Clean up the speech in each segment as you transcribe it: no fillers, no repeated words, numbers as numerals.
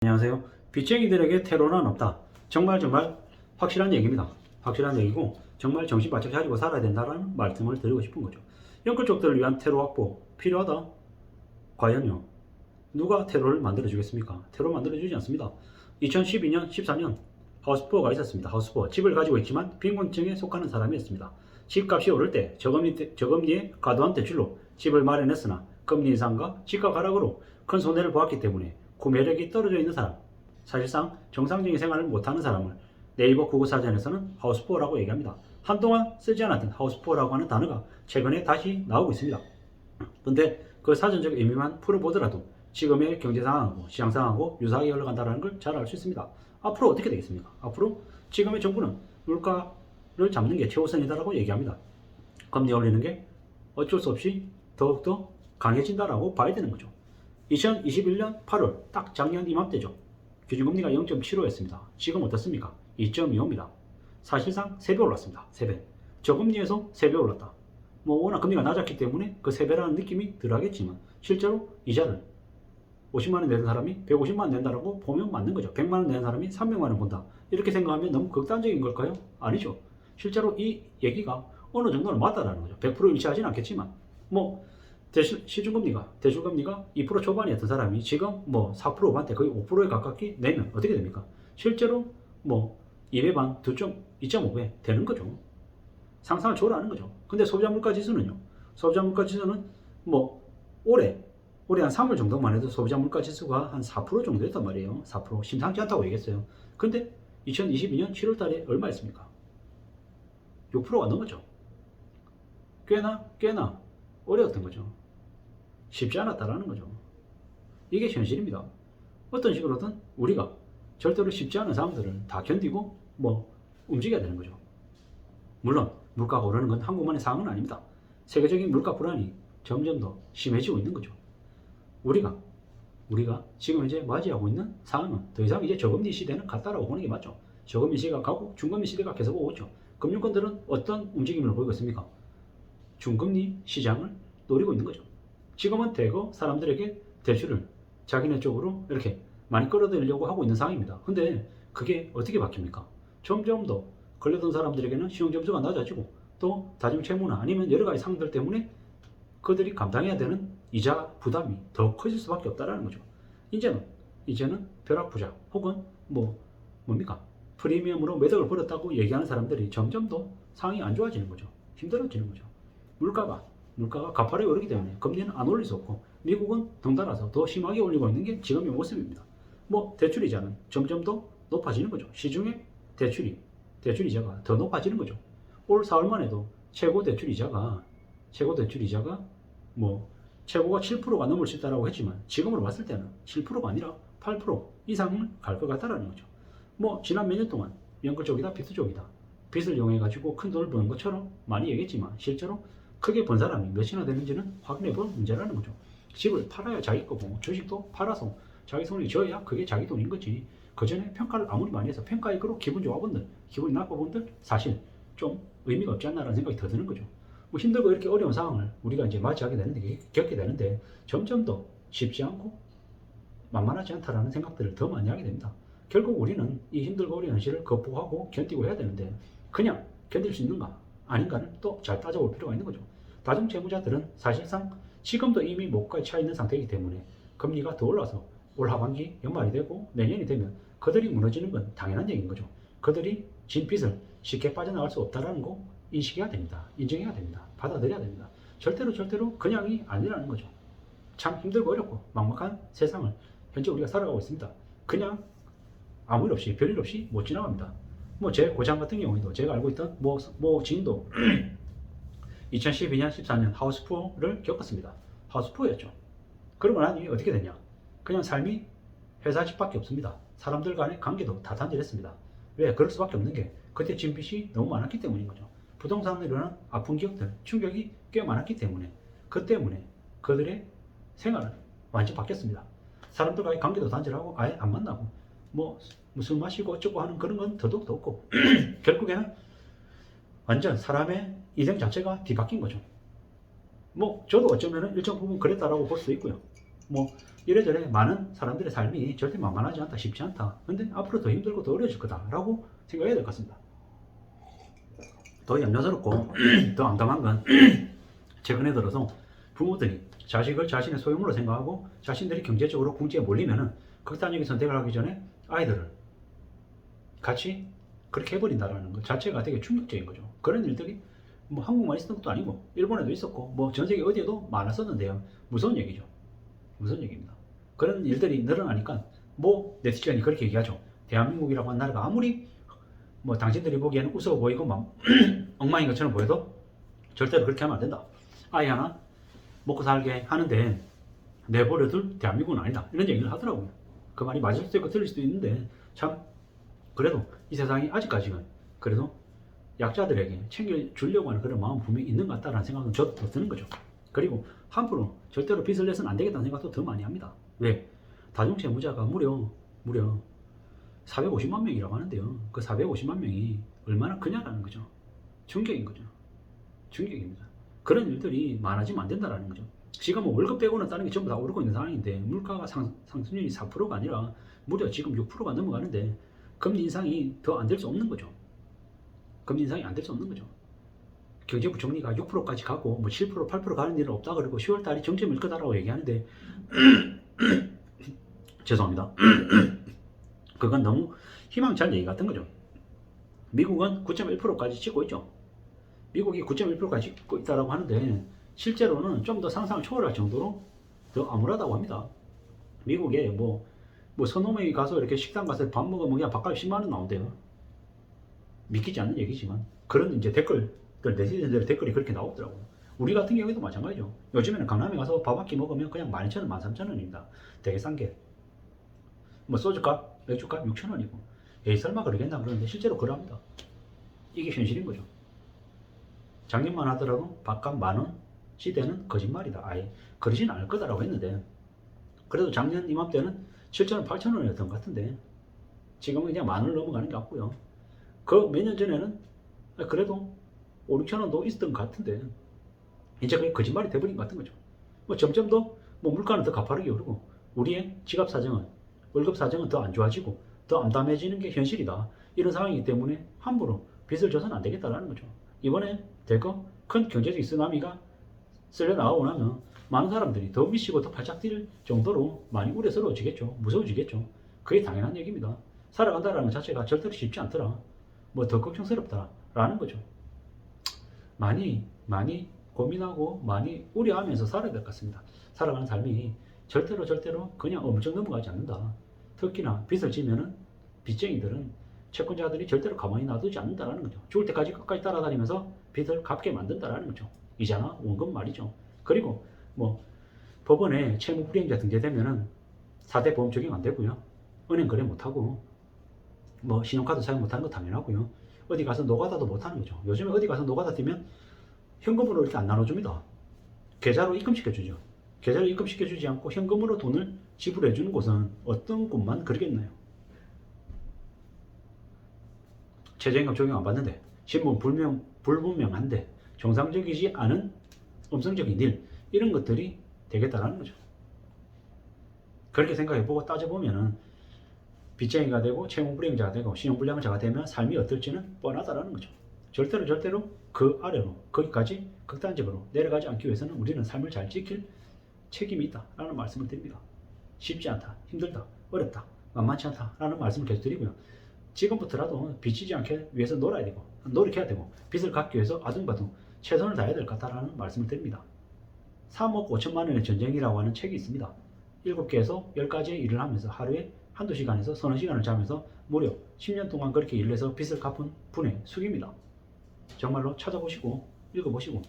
안녕하세요. 빚쟁이들에게 테러는 없다. 정말 확실한 얘기입니다. 확실한 얘기고 정말 정신 바짝 차리고 살아야 된다는 말씀을 드리고 싶은 거죠. 영끌족들을 위한 테러 확보 필요하다. 과연요? 누가 테러를 만들어 주겠습니까? 테러 만들어 주지 않습니다. 2012년, 14년 하우스푸어가 있었습니다. 하우스푸어 집을 가지고 있지만 빈곤층에 속하는 사람이었습니다. 집값이 오를 때 저금리에 과도한 대출로 집을 마련했으나 금리 인상과 집값 하락으로 큰 손해를 보았기 때문에 구매력이 떨어져 있는 사람, 사실상 정상적인 생활을 못하는 사람을 네이버 국어사전에서는 하우스푸어라고 얘기합니다. 한동안 쓰지 않았던 하우스푸어라고 하는 단어가 최근에 다시 나오고 있습니다. 그런데 그 사전적 의미만 풀어보더라도 지금의 경제 상황하고 시장 상황하고 유사하게 흘러간다는 걸 잘 알 수 있습니다. 앞으로 어떻게 되겠습니까? 앞으로 지금의 정부는 물가를 잡는 게 최우선이다라고 얘기합니다. 금리 올리는 게 어쩔 수 없이 더욱더 강해진다라고 봐야 되는 거죠. 2021년 8월 딱 작년 이맘때죠. 기준금리가 0.75였습니다. 지금 어떻습니까? 2.25입니다. 사실상 3배 올랐습니다. 3배. 저금리에서 3배 올랐다. 뭐 워낙 금리가 낮았기 때문에 그 3배라는 느낌이 덜하겠지만 실제로 이자를 50만원 내는 사람이 150만원 낸다라고 보면 맞는 거죠. 100만원 내는 사람이 300만원 본다. 이렇게 생각하면 너무 극단적인 걸까요? 아니죠. 실제로 이 얘기가 어느 정도는 맞다라는 거죠. 100% 일치하지는 않겠지만 뭐 시중금리가 대출금리가 2% 초반이었던 사람이 지금 뭐 4% 후반대 거의 5%에 가깝게 내면 어떻게 됩니까? 실제로 뭐 2배 반, 2.5배 되는 거죠. 상상을 초월하는 거죠. 근데 소비자 물가 지수는요. 소비자 물가 지수는 뭐 올해 한 3월 정도만 해도 소비자 물가 지수가 한 4% 정도 됐단 말이에요. 4% 심상치 않다고 얘기했어요. 근데 2022년 7월 달에 얼마였습니까? 6%가 넘었죠. 꽤나 어려웠던 거죠. 쉽지 않았다라는 거죠. 이게 현실입니다. 어떤 식으로든 우리가 절대로 쉽지 않은 상황들을 다 견디고 뭐 움직여야 되는 거죠. 물론 물가가 오르는 건 한국만의 상황은 아닙니다. 세계적인 물가 불안이 점점 더 심해지고 있는 거죠. 우리가 지금 현재 맞이하고 있는 상황은 더 이상 이제 저금리 시대는 갔다라고 보는 게 맞죠. 저금리 시대가 가고 중금리 시대가 계속 오고 있죠. 금융권들은 어떤 움직임을 보이고 있습니까? 중금리 시장을 노리고 있는 거죠. 지금은 대거 사람들에게 대출을 자기네 쪽으로 이렇게 많이 끌어들이려고 하고 있는 상황입니다. 근데 그게 어떻게 바뀝니까? 점점 더 걸려든 사람들에게는 신용점수가 낮아지고 또 다중채무나 아니면 여러 가지 상황들 때문에 그들이 감당해야 되는 이자 부담이 더 커질 수밖에 없다는 거죠. 이제는 벼락부자 혹은 뭡니까? 프리미엄으로 매덕을 벌였다고 얘기하는 사람들이 점점 더 상황이 안 좋아지는 거죠. 힘들어지는 거죠. 물가가 가파르게 오르기 때문에 금리는 안 올릴 수 없고 미국은 덩달아서 더 심하게 올리고 있는 게 지금의 모습입니다. 대출 이자는 점점 더 높아지는 거죠. 시중의 대출 이자가 더 높아지는 거죠. 올 4월만 해도 최고 대출 이자가 최고가 7%가 넘을 수 있다고 했지만 지금으로 봤을 때는 7%가 아니라 8% 이상을 갈 것 같다라는 거죠. 지난 몇 년 동안 연끌 쪽이다 빚 쪽이다 빚을 이용해 가지고 큰 돈을 버는 것처럼 많이 얘기했지만 실제로 크게 번 사람이 몇이나 되는지는 확인해 볼 문제라는 거죠. 집을 팔아야 자기 거고 주식도 팔아서 자기 손에 쥐어야 그게 자기 돈인 거지. 그 전에 평가를 아무리 많이 해서 평가액으로 기분 좋아 본들 기분이 나빠 본들 사실 좀 의미가 없지 않나라는 생각이 더 드는 거죠. 힘들고 이렇게 어려운 상황을 우리가 이제 맞이하게 되는데 겪게 되는데 점점 더 쉽지 않고 만만하지 않다라는 생각들을 더 많이 하게 됩니다. 결국 우리는 이 힘들고 어려운 현실을 극복하고 견디고 해야 되는데 그냥 견딜 수 있는가 아닌가를 또 잘 따져볼 필요가 있는 거죠. 다중채무자들은 사실상 지금도 이미 목까지 차 있는 상태이기 때문에 금리가 더 올라서 올 하반기 연말이 되고 내년이 되면 그들이 무너지는 건 당연한 얘기인 거죠. 그들이 진 빚을 쉽게 빠져나갈 수 없다는 거 인식해야 됩니다. 인정해야 됩니다. 받아들여야 됩니다. 절대로 그냥이 아니라는 거죠. 참 힘들고 어렵고 막막한 세상을 현재 우리가 살아가고 있습니다. 그냥 아무 일 없이 별일 없이 못 지나갑니다. 제 고장 같은 경우에도 제가 알고 있던 지인도 2012년 14년 하우스푸어를 겪었습니다. 하우스푸어였죠. 그러고 난 뒤에 어떻게 됐냐? 그냥 삶이 회사 집밖에 없습니다. 사람들 간의 관계도 다 단절했습니다. 왜? 그럴 수밖에 없는 게 그때 진 빚이 너무 많았기 때문인 거죠. 부동산으로 일어난 아픈 기억들, 충격이 꽤 많았기 때문에 그 때문에 그들의 생활은 완전히 바뀌었습니다. 사람들과의 관계도 단절하고 아예 안 만나고 술 마시고 어쩌고 하는 그런 건 더더욱도 없고 결국에는 완전 사람의 인생 자체가 뒤바뀐 거죠. 저도 어쩌면 일정 부분 그랬다라고 볼 수 있고요. 뭐 이래저래 많은 사람들의 삶이 절대 만만하지 않다, 쉽지 않다. 근데 앞으로 더 힘들고 더 어려워질 거다라고 생각해야 될 것 같습니다. 더 염려스럽고 더 암담한 건 최근에 들어서 부모들이 자식을 자신의 소유물로 생각하고 자신들이 경제적으로 궁지에 몰리면은 극단적인 선택을 하기 전에 아이들을 같이 그렇게 해버린다라는 것 자체가 되게 충격적인 거죠. 그런 일들이 뭐 한국만 있었던 것도 아니고 일본에도 있었고 뭐 전 세계 어디에도 많았었는데요. 무서운 얘기죠. 무서운 얘기입니다. 그런 일들이 늘어나니까 뭐 네티즌이 그렇게 얘기하죠. 대한민국이라고 하는 나라가 아무리 뭐 당신들이 보기에는 우스워 보이고 막 엉망인 것처럼 보여도 절대로 그렇게 하면 안 된다. 아이 하나 먹고 살게 하는데 내버려둘 대한민국은 아니다. 이런 얘기를 하더라고요. 그 말이 맞을 수도 있고 틀릴 수도 있는데 참 그래도 이 세상이 아직까지는 그래도 약자들에게 챙겨주려고 하는 그런 마음 분명히 있는 것 같다라는 생각은 저도 더 드는 거죠. 그리고 함부로 절대로 빚을 내서는 안 되겠다는 생각도 더 많이 합니다. 왜? 다중채무자가 무려 450만 명이라고 하는데요. 그 450만 명이 얼마나 크냐라는 거죠. 충격인 거죠. 충격입니다. 그런 일들이 많아지면 안 된다라는 거죠. 지금 뭐 월급 빼고는 다른 게 전부 다 오르고 있는 상황인데 물가가 상승률이 4%가 아니라 무려 지금 6%가 넘어가는데 금리 인상이 더 안 될 수 없는 거죠. 금리 인상이 안 될 수 없는 거죠. 경제부총리가 6%까지 가고 뭐 7%, 8% 가는 일은 없다 그러고 10월 달이 정점일 거다라고 얘기하는데 죄송합니다. 그건 너무 희망찬 얘기 같은 거죠. 미국은 9.1%까지 찍고 있죠. 미국이 9.1%까지 찍고 있다고 하는데 실제로는 좀 더 상상을 초월할 정도로 더 암울하다고 합니다. 미국에 서너 명이 가서 이렇게 식당 가서 밥 먹으면 그냥 밥값 10만 원 나온대요. 믿기지 않는 얘기지만 그런 이제 댓글들 네티즌들의 댓글이 그렇게 나오더라고요. 우리 같은 경우에도 마찬가지죠. 요즘에는 강남에 가서 밥 한 끼 먹으면 그냥 12,000원, 13,000원입니다. 되게 싼 게. 뭐 소주값, 맥주값 6,000원이고. 에이 설마 그러겠나 그러는데 실제로 그러합니다. 이게 현실인 거죠. 작년만 하더라도 밥값 10,000원 시대는 거짓말이다. 아예 그러진 않을 거다라고 했는데 그래도 작년 이맘때는 7,000원, 8,000원이었던 것 같은데 지금은 그냥 10,000원을 넘어가는 게 같고요. 그 몇 년 전에는 그래도 5, 6,000원도 있었던 것 같은데 이제 그게 거짓말이 돼버린 것 같은 거죠. 뭐 점점 더 물가는 더 가파르게 오르고 우리의 지갑 사정은 월급 사정은 더 안 좋아지고 더 암담해지는 게 현실이다. 이런 상황이기 때문에 함부로 빚을 져서는 안 되겠다라는 거죠. 이번에 대거 큰 경제적 쓰나미가 쓸려 나가고 나면 많은 사람들이 더 미치고 더 발작 뛸 정도로 많이 우려스러워지겠죠. 무서워지겠죠. 그게 당연한 얘기입니다. 살아간다는 것 자체가 절대로 쉽지 않더라. 뭐 더 걱정스럽다라는 거죠. 많이 고민하고 많이 우려하면서 살아야 될 것 같습니다. 살아가는 삶이 절대로 그냥 엄청 넘어가지 않는다. 특히나 빚을 지면은 빚쟁이들은 채권자들이 절대로 가만히 놔두지 않는다라는 거죠. 죽을 때까지 끝까지 따라다니면서 빚을 갚게 만든다라는 거죠. 이자나 원금 말이죠. 그리고 뭐 법원에 채무 불이행자 등재되면은 4대 보험 적용 안 되고요. 은행 거래 못 하고 뭐 신용카드 사용 못 하는 거 당연하고요. 어디 가서 노가다도 못 하는 거죠. 요즘에 어디 가서 노가다 뛰면 현금으로 이렇게 안 나눠줍니다. 계좌로 입금시켜주죠. 계좌로 입금시켜주지 않고 현금으로 돈을 지불해주는 곳은 어떤 곳만 그러겠나요? 최저임금 적용 안 받는데 신분 불분명한데 정상적이지 않은 음성적인 일 이런 것들이 되겠다라는 거죠. 그렇게 생각해보고 따져보면은 빚쟁이가 되고 채무불이행자가 되고 신용불량자가 되면 삶이 어떨지는 뻔하다라는 거죠. 절대로 그 아래로 거기까지 극단적으로 내려가지 않기 위해서는 우리는 삶을 잘 지킬 책임이 있다라는 말씀을 드립니다. 쉽지 않다, 힘들다, 어렵다, 만만치 않다라는 말씀을 계속 드리고요. 지금부터라도 빚지지 않게 위해서 노력해야 되고 빚을 갚기 위해서 아둥바둥 최선을 다해야 될 것 같다라는 말씀을 드립니다. 3억 5천만 원의 전쟁이라고 하는 책이 있습니다. 7개에서 10가지의 일을 하면서 하루에 한두 시간에서 서너 시간을 자면서 무려 10년 동안 그렇게 일을 해서 빚을 갚은 분의 수기입니다. 정말로 찾아보시고 읽어보시고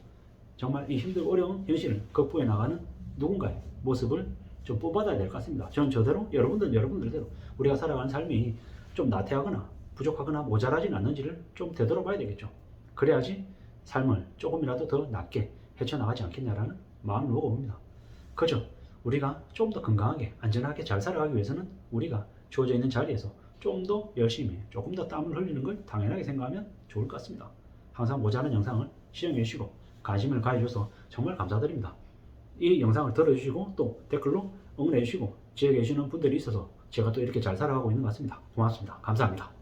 정말 이 힘들고 어려운 현실을 극복해 나가는 누군가의 모습을 좀 뽑아야 될 것 같습니다. 저는 저대로 여러분들대로 우리가 살아가는 삶이 좀 나태하거나 부족하거나 모자라진 않는지를 좀 되돌아봐야 되겠죠. 그래야지 삶을 조금이라도 더 낫게 헤쳐나가지 않겠냐라는 마음을 먹어봅니다. 그죠? 우리가 좀 더 건강하게 안전하게 잘 살아가기 위해서는 우리가 주어져 있는 자리에서 좀 더 열심히 조금 더 땀을 흘리는 걸 당연하게 생각하면 좋을 것 같습니다. 항상 모자란 영상을 시청해 주시고 관심을 가해줘서 정말 감사드립니다. 이 영상을 들어주시고 또 댓글로 응원해 주시고 지역에 계시는 분들이 있어서 제가 또 이렇게 잘 살아가고 있는 것 같습니다. 고맙습니다. 감사합니다.